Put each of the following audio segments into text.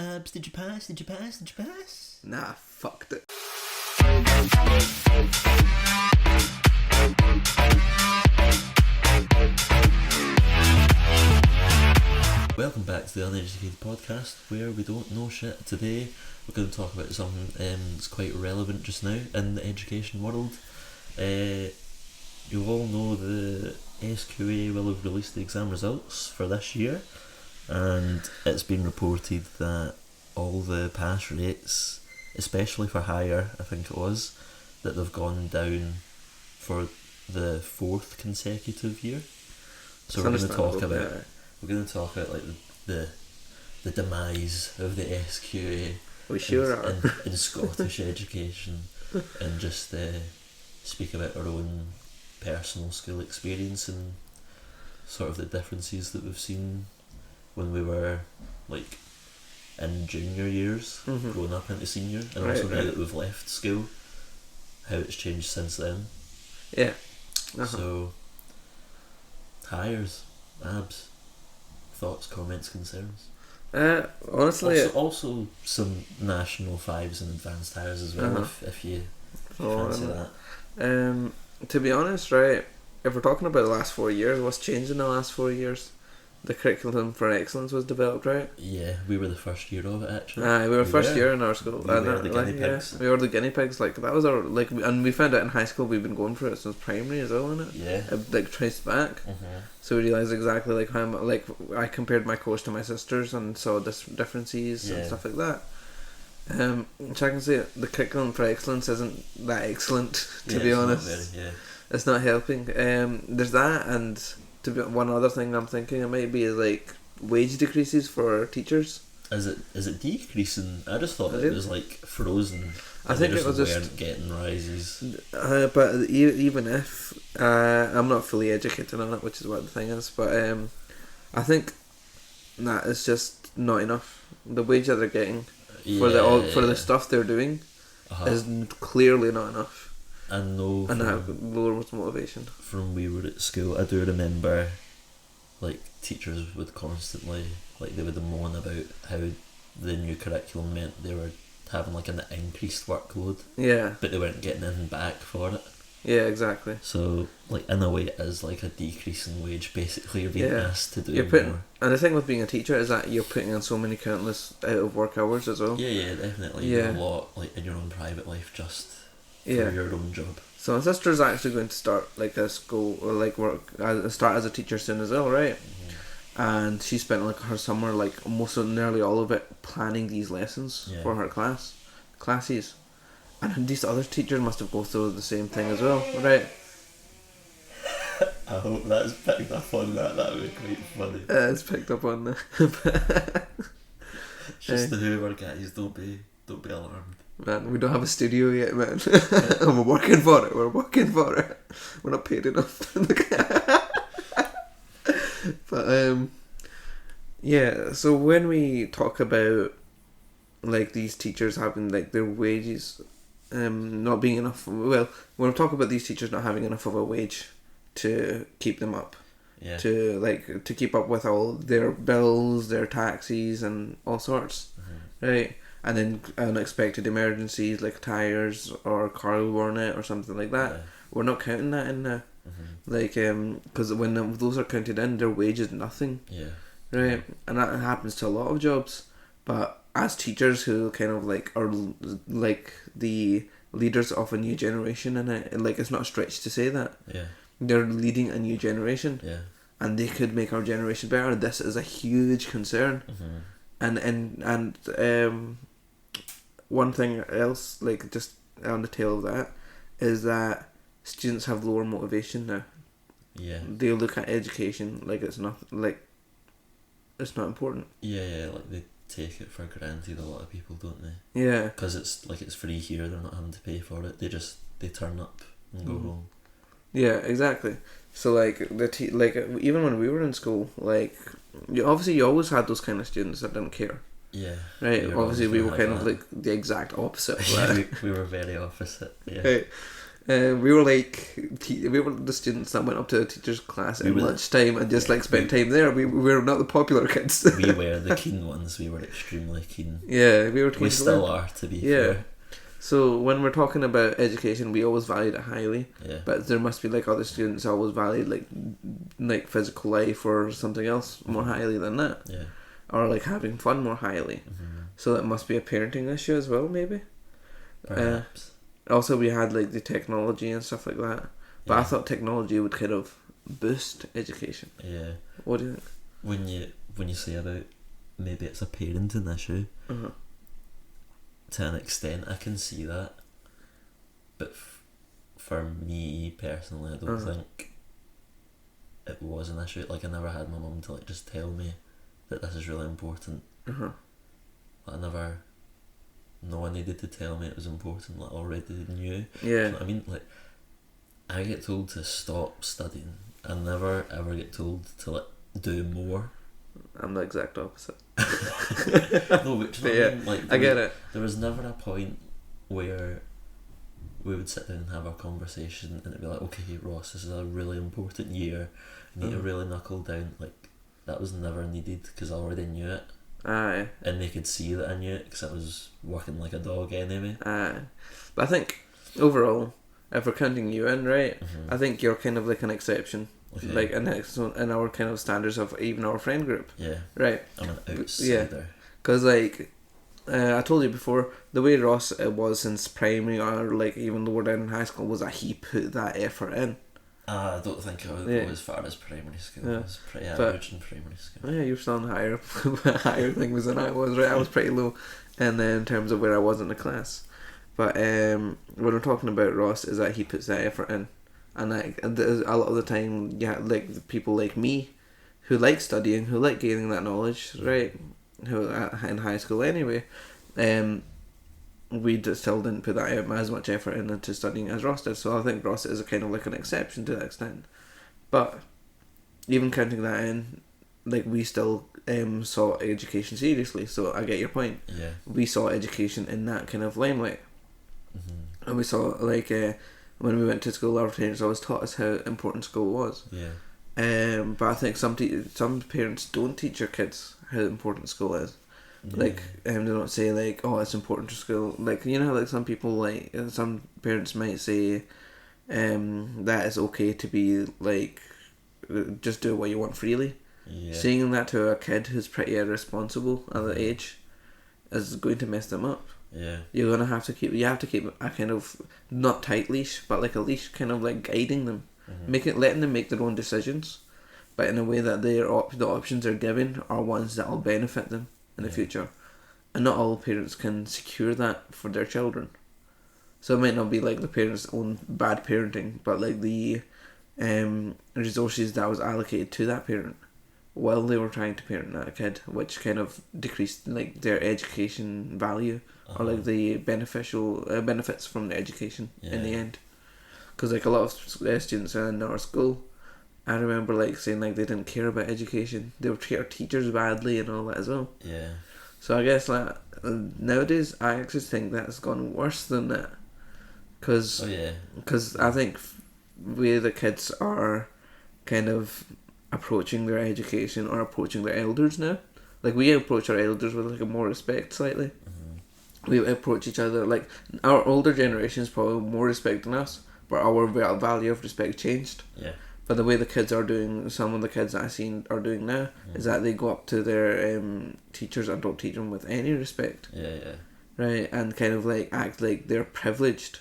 Abz, did you pass? Did you pass? Did you pass? Nah, fucked it. Welcome back to the Uneducated podcast, where we don't know shit. Today we're going to talk about something that's quite relevant just now in the education world. You all know the SQA will have released the exam results for this year, and it's been reported that all the pass rates, especially for higher, I think it was, that they've gone down for the fourth consecutive year. So we're going to talk about like the demise of the SQA. We sure are. in Scottish education, and just speak about our own personal school experience and sort of the differences that we've seen when we were like in junior years, growing up into senior, and also now that we've left school, how it's changed since then. Yeah. So, hires, Abz, thoughts, comments, concerns. Honestly, also some national fives and advanced hires as well, if you fancy that. To be honest, right, if we're talking about the last 4 years, what's changed in the last 4 years? The curriculum for excellence was developed, right? Yeah, we were the first year of it actually. We were first year in our school. We were the guinea pigs. We were the guinea pigs. Like that was our and we found out in high school we've been going for it since primary as well, innit? Yeah. It traced back. So we realised exactly like how I compared my course to my sister's and saw differences and stuff like that. Which I can say the curriculum for excellence isn't that excellent, to be honest. It's not helping. There's that, and to be one other thing I'm thinking it might be is like wage decreases for teachers. Is it decreasing? I just thought it was like frozen. I think it was weren't getting rises. But even if I'm not fully educated on it, which is what the thing is, but I think that it's just not enough. The wage that they're getting for the stuff they're doing is clearly not enough. And that lowers motivation. From we were at school, I do remember like teachers would constantly they would moan about how the new curriculum meant they were having like an increased workload. Yeah. But they weren't getting anything back for it. Yeah, exactly. So like in a way it is like a decrease in wage. Basically you're being asked to do more. And the thing with being a teacher is that you're putting in so many countless out of work hours as well. Yeah, definitely. Yeah. A lot like in your own private life just for your own job. So my sister's actually going to start like a school or like start as a teacher soon as well, right? And she spent like her summer like nearly all of it planning these lessons for her classes, and these other teachers must have gone through the same thing as well, right? I hope that's picked up on that. That would be quite funny. It's picked up on that. Just the Hoover guys, don't be alarmed. Man, we don't have a studio yet, man. And we're working for it. We're not paid enough. But so when we talk about like these teachers having like their wages not being enough, when we talk about these teachers not having enough of a wage to keep them up, to keep up with all their bills, their taxes and all sorts, right? And then unexpected emergencies like tires or car worn out or something like that. We're not counting that in there. Like, because when those are counted in, their wage is nothing. Right? And that happens to a lot of jobs. But as teachers who kind of like are like the leaders of a new generation, and like it's not a stretch to say that. They're leading a new generation. And they could make our generation better. This is a huge concern. And one thing else, like just on the tail of that, is that students have lower motivation now. They look at education like it's not important. Like they take it for granted. A lot of people, don't they? Because it's free here. They're not having to pay for it. They turn up and go home. Yeah, exactly. So like even when we were in school, like you always had those kind of students that didn't care. Right. Obviously, we were kind of like the exact opposite. We were very opposite. Right. We were like, we were the students that went up to the teacher's class at lunchtime and just like spent time there. We were not the popular kids. We were the keen ones. We were extremely keen. Yeah, we were keen. We still are, to be fair. So when we're talking about education, we always valued it highly. Yeah. But there must be like other students always valued like physical life or something else more highly than that. Yeah. Or like having fun more highly. Mm-hmm. So that must be a parenting issue as well, maybe. Perhaps. Also, we had like the technology and stuff like that. But I thought technology would kind of boost education. Yeah. What do you think? When you say about maybe it's a parenting issue, to an extent I can see that, but for me personally, I don't think it was an issue. Like, I never had my mum to like just tell me that this is really important. I never. No one needed to tell me it was important. Like, I already knew. Yeah. You know what I mean? Like, I get told to stop studying. I never ever get told to like do more. I'm the exact opposite. No, which I get it. There was never a point where we would sit down and have our conversation and it'd be like, okay, Ross, this is a really important year. You need to really knuckle down. Like, that was never needed because I already knew it. Aye. And they could see that I knew it because I was working like a dog anyway. Aye. But I think overall, if we're counting you in, right, I think you're kind of like an exception. Okay. Like in our kind of standards of even our friend group. Yeah. Right. I'm an outsider. Because like I told you before, the way Ross was since primary or like even lower down in high school was that he put that effort in. I don't think I would go as far as primary school. I was pretty average in primary school. Oh yeah, you're still in higher things than I was, right? I was pretty low, and then in terms of where I was in the class. But what we're talking about Ross is that he puts that effort in, and like a lot of the time, like people like me, who like studying, who like gaining that knowledge, right? Who in high school anyway, we just still didn't put that as much effort into studying as Ross did. So I think Ross is a kind of like an exception to that extent. But even counting that in, like we still saw education seriously. So I get your point. Yeah. We saw education in that kind of limelight. And we saw like when we went to school, our parents always taught us how important school was. Yeah. But I think some parents don't teach their kids how important school is. Like they don't say like, oh, it's important to school. Like, you know, like some people, like some parents might say that it's okay to be like just do what you want freely. Saying that to a kid who's pretty irresponsible at that age is going to mess them up. You're gonna have to keep a kind of not tight leash, but like a leash kind of like guiding them, letting them make their own decisions, but in a way that the options they're given are ones that will benefit them in the future. And not all parents can secure that for their children. So it might not be like the parents' own bad parenting, but like the resources that was allocated to that parent while they were trying to parent that kid, which kind of decreased like their education value or like the benefits from the education in the end. Because like a lot of students in our school, I remember like saying like they didn't care about education. They would treat our teachers badly and all that as well. So I guess like nowadays I actually think that's gone worse than that. Cause I think we the kids are kind of approaching their education or approaching their elders now. Like we approach our elders with like a more respect slightly. We approach each other like our older generation is probably more respect than us, but our value of respect changed. But the way the kids are doing, some of the kids that I've seen are doing now, is that they go up to their teachers and don't teach them with any respect. Right, and kind of like act like they're privileged.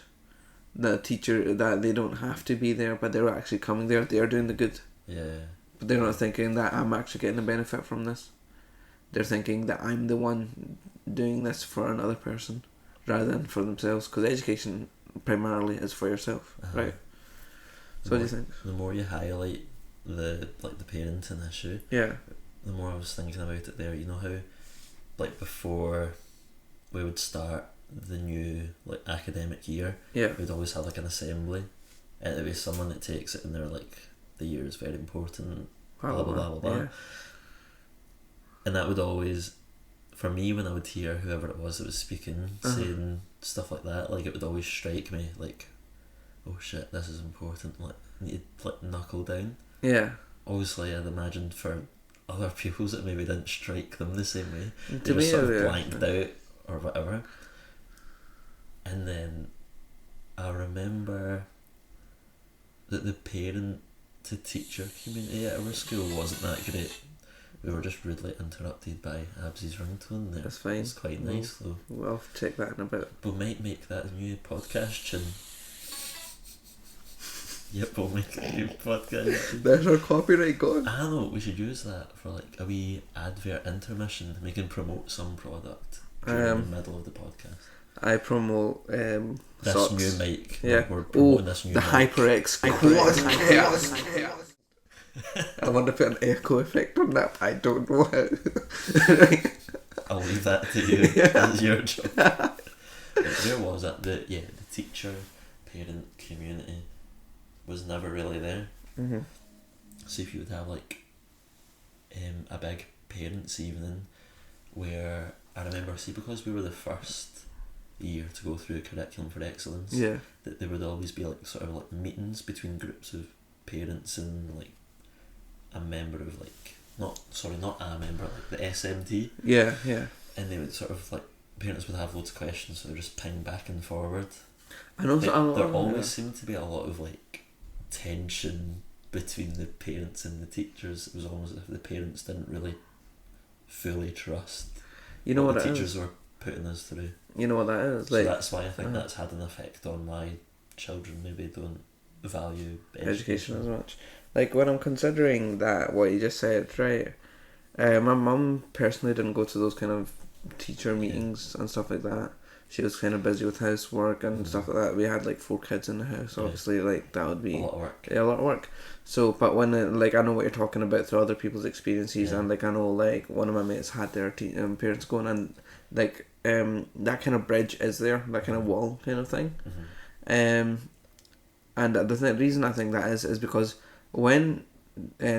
The teacher, that they don't have to be there, but they're actually coming there. They are doing the good. But they're not thinking that I'm actually getting a benefit from this. They're thinking that I'm the one doing this for another person, rather than for themselves. Because education primarily is for yourself, right? So what do you think? The more you highlight the parenting issue, the more I was thinking about it there. You know how, like before we would start the new like academic year, we'd always have like an assembly, and it'd be someone that takes it and they're like, the year is very important, blah blah blah blah blah. And that would always, for me, when I would hear whoever it was that was speaking saying stuff like that, like it would always strike me like, oh shit, this is important, like need to like knuckle down. Yeah. Obviously I'd imagined for other pupils it maybe didn't strike them the same way. To They were me, sort of yeah. blanked out or whatever. And then I remember that the parent to teacher community at our school wasn't that great. We were just rudely interrupted by Abz's ringtone there. That's fine. It's quite nice though. We'll check that in a bit. We might make that a new podcast tune. Yep, we'll make a new podcast tune. There's our copyright gone. I know, we should use that for like a wee advert intermission. We can promote some product during the middle of the podcast. I promote This socks. new mic. Yeah. We're promoting this new the mic. HyperX quad. I want to put an echo effect on that. I don't know how. I'll leave that to you. Yeah. That's your job. But where was it? The teacher parent community was never really there. Mm-hmm. So if you would have like a big parents' evening where I remember, see, because we were the first year to go through a curriculum for excellence, Yeah. that there would always be like sort of like meetings between groups of parents and like a member of like not a member, like the SMT, Yeah, yeah. and they would sort of like parents would have loads of questions, so they just ping back and forward. I know. There always seemed to be a lot of like tension between the parents and the teachers. It was almost as if the parents didn't really fully trust You know what the it teachers is? were putting us through. You know what that is? So Like, that's why I think that's had an effect on why children maybe don't value education as much. Like when I'm considering that what you just said, right? My mum personally didn't go to those kind of teacher meetings and stuff like that. She was kind of busy with housework and stuff like that. We had like 4 kids in the house, obviously. Like that would be a lot of work. Yeah, a lot of work. So, but when like I know what you're talking about through other people's experiences, and like I know like one of my mates had their parents going, and like that kind of bridge is there, that kind of wall kind of thing. Mm-hmm. And the reason I think that is because when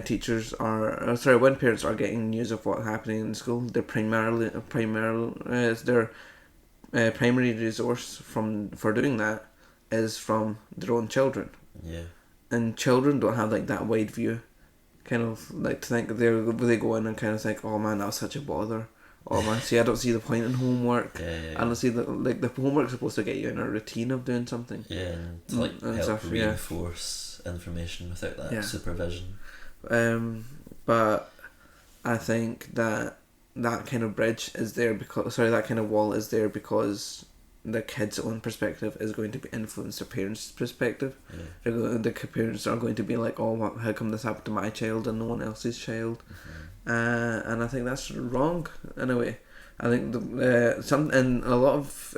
teachers are when parents are getting news of what's happening in school, their primary resource for doing that is from their own children. Yeah. And children don't have like that wide view, kind of like to think they go in and kind of think, oh man, that was such a bother. Oh man, see, I don't see the point in homework. Yeah. I don't see the homework's supposed to get you in a routine of doing something. Yeah, and to like and help stuff, reinforce information without that supervision. But I think that kind of bridge is there that kind of wall is there because the kid's own perspective is going to be influenced the parents' perspective. Yeah. The parents are going to be like, oh, how come this happened to my child and no one else's child? And I think that's wrong in a way. I think in a lot of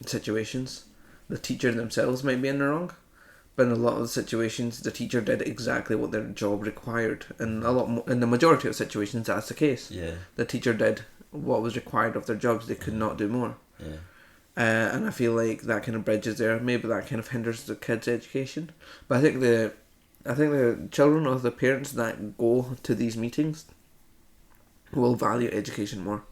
situations, the teacher themselves might be in the wrong, but in a lot of the situations, the teacher did exactly what their job required. And in the majority of situations, that's the case. Yeah. The teacher did what was required of their jobs; they could not do more. Yeah. And I feel like that kind of bridges there. Maybe that kind of hinders the kids' education. But I think the children of the parents that go to these meetings will value education more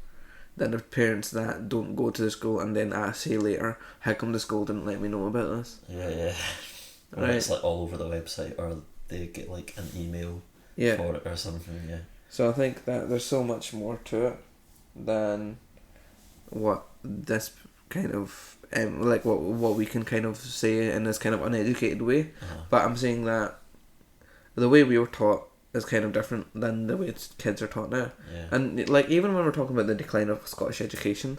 than the parents that don't go to the school and then say later, how come the school didn't let me know about this? Yeah. Or it's like all over the website, or they get like an email for it or something. Yeah. So I think that there's so much more to it than what this kind of like what we can kind of say in this kind of uneducated way. But I'm saying that the way we were taught is kind of different than the way kids are taught now. Yeah. And like even when we're talking about the decline of Scottish education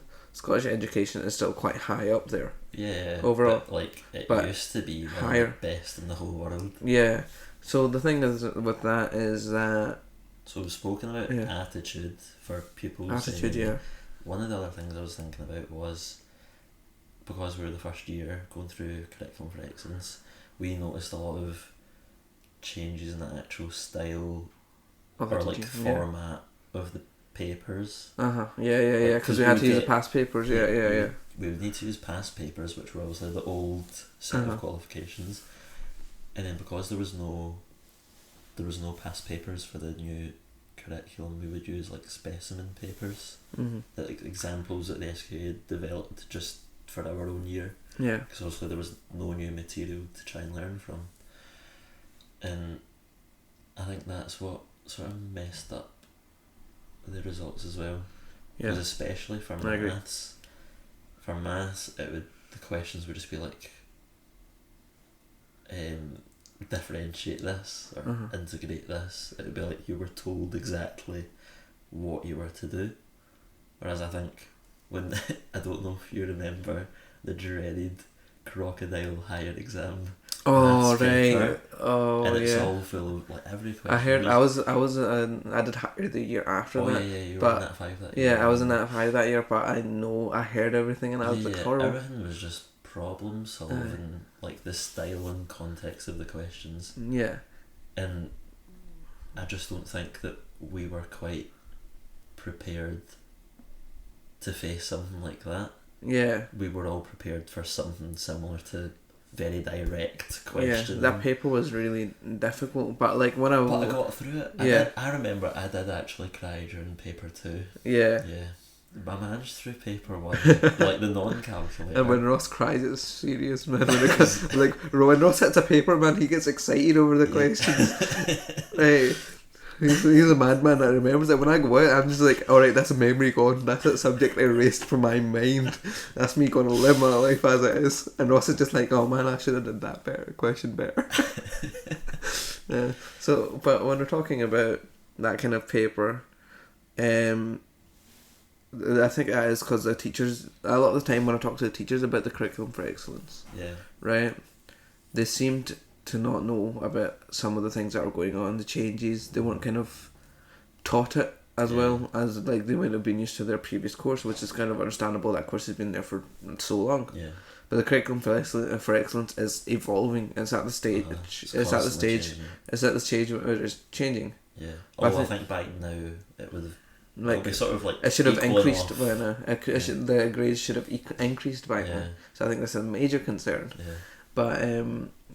is still quite high up there. Yeah. Overall, but it used to be one of the best in the whole world. Yeah. So the thing is with that is that. So we've spoken about attitude for pupils. Attitude, yeah. One of the other things I was thinking about was, because we were the first year going through Curriculum for Excellence, we noticed a lot of changes in the actual style or like format of the papers. Yeah. Because we had to use the past papers. Yeah. We would need to use past papers, which were obviously the old set of qualifications, and then because there was no past papers for the new curriculum, we would use like specimen papers, like examples that the SQA had developed just for our own year. Yeah. Because obviously there was no new material to try and learn from. And I think that's what sort of messed up the results as well. Yeah. Because especially for maths, the questions would just be like, differentiate this or integrate this. It would be like you were told exactly what you were to do. Whereas I think when I don't know if you remember the dreaded crocodile higher exam. Oh maths right. paper, Oh and it's yeah. all full of like every question. I heard I did higher the year after that. Yeah, you were but in that 5 that year. Yeah, I was in that 5 that year, but I heard everything and I was like horrible. Everything was just problem solving, like the style and context of the questions. Yeah. And I just don't think that we were quite prepared to face something like that. Yeah. We were all prepared for something similar to very direct questions. Yeah, that paper was really difficult, but like when I got through it. I remember I did actually cry during paper 2. Yeah. Yeah. I managed through paper 1, like the non-calculator. And when Ross cries, it's serious, man. Like when Ross hits a paper, man, he gets excited over the questions. Hey, he's a madman that remembers it. When I go out, I'm just like, alright, that's a memory gone. That's a subject erased from my mind. That's me going to live my life as it is. And Ross is just like, oh man, I should have done that question better. Yeah. So, but when we're talking about that kind of paper, I think that is because the teachers, a lot of the time when I talk to the teachers about the curriculum for excellence, right, they seemed to not know about some of the things that are going on, the changes. They weren't kind of taught it as well as like they might have been used to their previous course, which is kind of understandable. That course has been there for so long. Yeah. But the curriculum for excellence is evolving. It's at the stage. It's at the stage. Changing. It's at the stage where it's changing. Yeah. Although I think back now it would have. Like be sort of like it should have increased off. by now. The grades should have increased by now. So I think that's a major concern. Yeah. But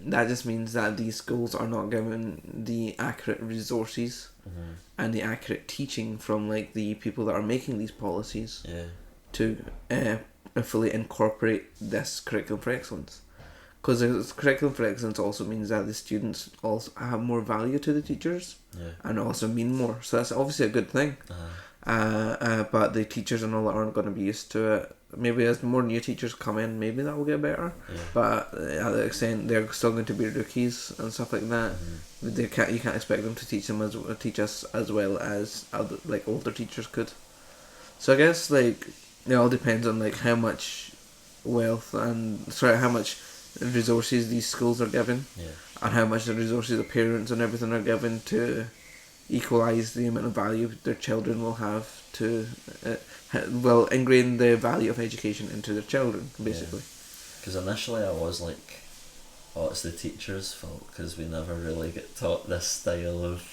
that just means that these schools are not given the accurate resources and the accurate teaching from like the people that are making these policies to fully incorporate this curriculum for excellence. Because curriculum for excellence also means that the students also have more value to the teachers and also mean more. So that's obviously a good thing. But the teachers and all that aren't going to be used to it. Maybe as more new teachers come in, maybe that will get better. But at the extent they're still going to be rookies and stuff like that. You can't expect them to teach us as well as other, like older teachers could. So I guess like it all depends on like how much how much resources these schools are given, and how much the resources the parents and everything are given to equalise the amount of value their children will have to ingrain the value of education into their children, basically. Because initially I was like, oh, it's the teacher's fault because we never really get taught this style of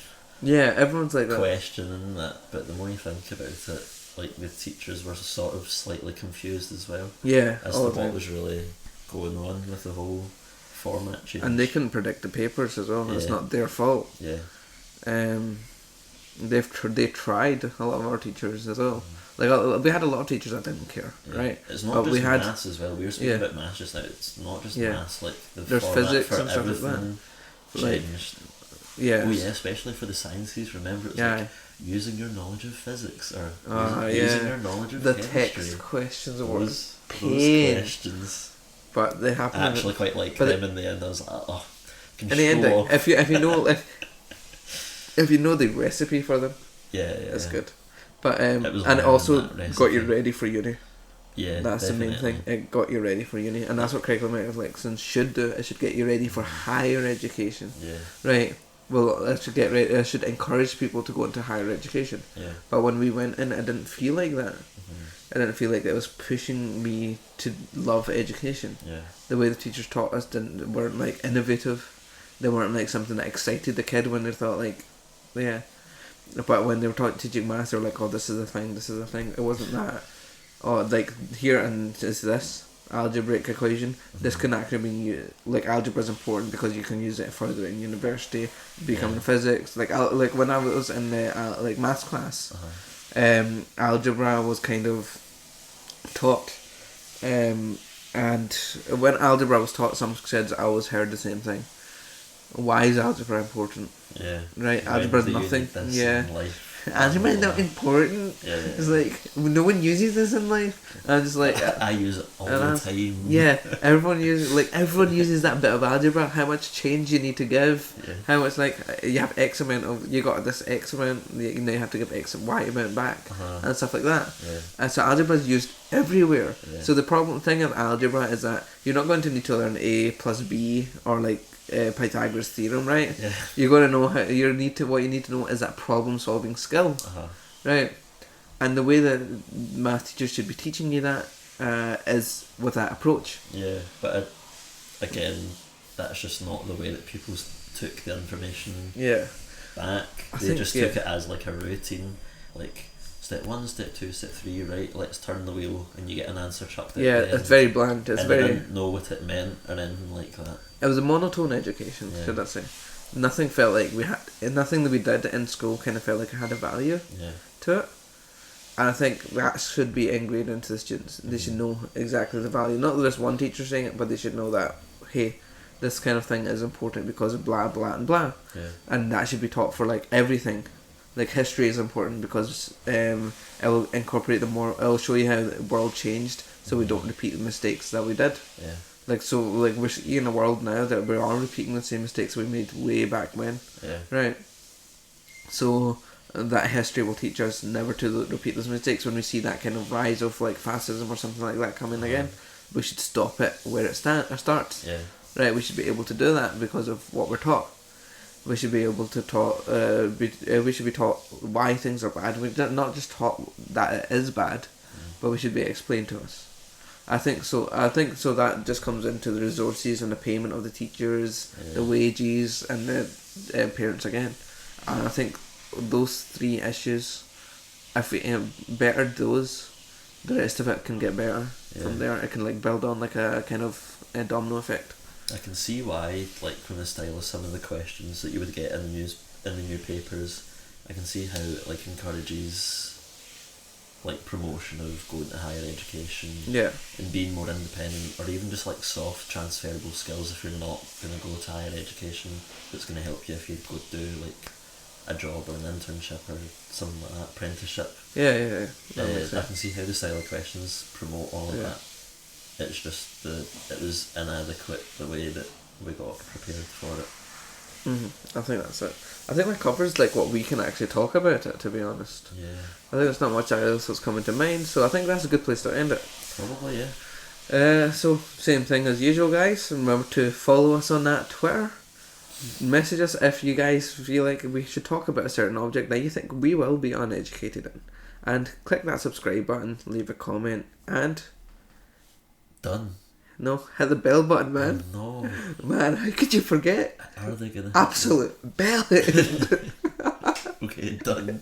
everyone's like questioning that. But the more you think about it, like the teachers were sort of slightly confused as well as to what was really going on with the whole format change. And they couldn't predict the papers as well. It's not their fault. They tried, a lot of our teachers as well. Like we had a lot of teachers that didn't care, right? It's not just maths as well. We were speaking about maths just now. It's not just maths. Like there's physics and stuff like that. Changed. Yeah. Oh yeah, especially for the sciences. Remember, it's like using your knowledge of physics or using your knowledge of the chemistry. text questions were those questions. But they happen. I actually quite like them in the end. I was like, oh, can in the end, off. if you know the recipe for them, that's good. But and it also got you ready for uni. Yeah, that's definitely. the main thing. It got you ready for uni, and that's what curriculum of excellence should do. It should get you ready for higher education. Right. Well, it should get ready. It should encourage people to go into higher education. But when we went in, I didn't feel like that. I didn't feel like it was pushing me to love education. The way the teachers taught us weren't like innovative. They weren't like something that excited the kid when they thought like, But when they were teaching maths, they were like, oh, this is a thing, this is a thing. It wasn't that. Oh, like here and is this algebraic equation. This can actually be like algebra is important because you can use it further in university, becoming physics. Like when I was in the like maths class, algebra was kind of taught And when algebra was taught, some kids always heard the same thing. Why is algebra important? Yeah. Right, When algebra is do you nothing. need this Yeah. in life? Algebra is not important. Yeah. It's like, no one uses this in life. And I'm just like... I use it all the time. Yeah, everyone uses that bit of algebra. How much change you need to give. Yeah. How much, like, you have X amount of... You got this X amount, you now have to give X Y amount back. And stuff like that. Yeah. And so algebra is used everywhere. Yeah. So the problem thing of algebra is that you're not going to need to learn A plus B or like Pythagoras theorem, right? Yeah. You're going to know what you need to know is that problem solving skill, right? And the way that math teachers should be teaching you that is with that approach. Yeah, but again, that's just not the way that people took the information back. They just took it as like a routine, like step 1, step 2, step 3, right? Let's turn the wheel and you get an answer chucked out. Yeah, it's very bland. It's and very. They didn't know what it meant or anything like that. It was a monotone education, should I say? Nothing felt like nothing that we did in school kind of felt like it had a value to it. And I think that should be ingrained into the students. They should know exactly the value. Not just one teacher saying it, but they should know that, hey, this kind of thing is important because of blah, blah, and blah. Yeah. And that should be taught for like everything. Like history is important because it will incorporate it'll show you how the world changed so we don't repeat the mistakes that we did. Yeah. Like, so, like, we're in a world now that we are repeating the same mistakes we made way back when. Yeah. Right. So, that history will teach us never to repeat those mistakes. When we see that kind of rise of, like, fascism or something like that coming again, we should stop it where it starts. Yeah. Right, we should be able to do that because of what we're taught. We should be able to we should be taught why things are bad. We're not just taught that it is bad, but we should be explained to us. I think so that just comes into the resources and the payment of the teachers, the wages, and the parents again. And I think those 3 issues, if we better those, the rest of it can get better from there. It can like build on like a kind of a domino effect. I can see why, like from the style of some of the questions that you would get in the new papers, I can see how it like encourages like promotion of going to higher education and being more independent, or even just like soft transferable skills if you're not going to go to higher education, that's going to help you if you go do like a job or an internship or something like that, apprenticeship. I can see how the style of questions promote all of that. It's just it was inadequate the way that we got prepared for it. I think that's it. I think that covers like what we can actually talk about it, to be honest. Yeah. I think there's not much else that's coming to mind, so I think that's a good place to end it. Probably, yeah. So same thing as usual, guys. Remember to follow us on that Twitter. Message us if you guys feel like we should talk about a certain object that you think we will be uneducated in, and click that subscribe button, leave a comment, and done. No, hit the bell button, man. Oh, no. Man, how could you forget? Are they gonna? Absolute bell. Okay, done.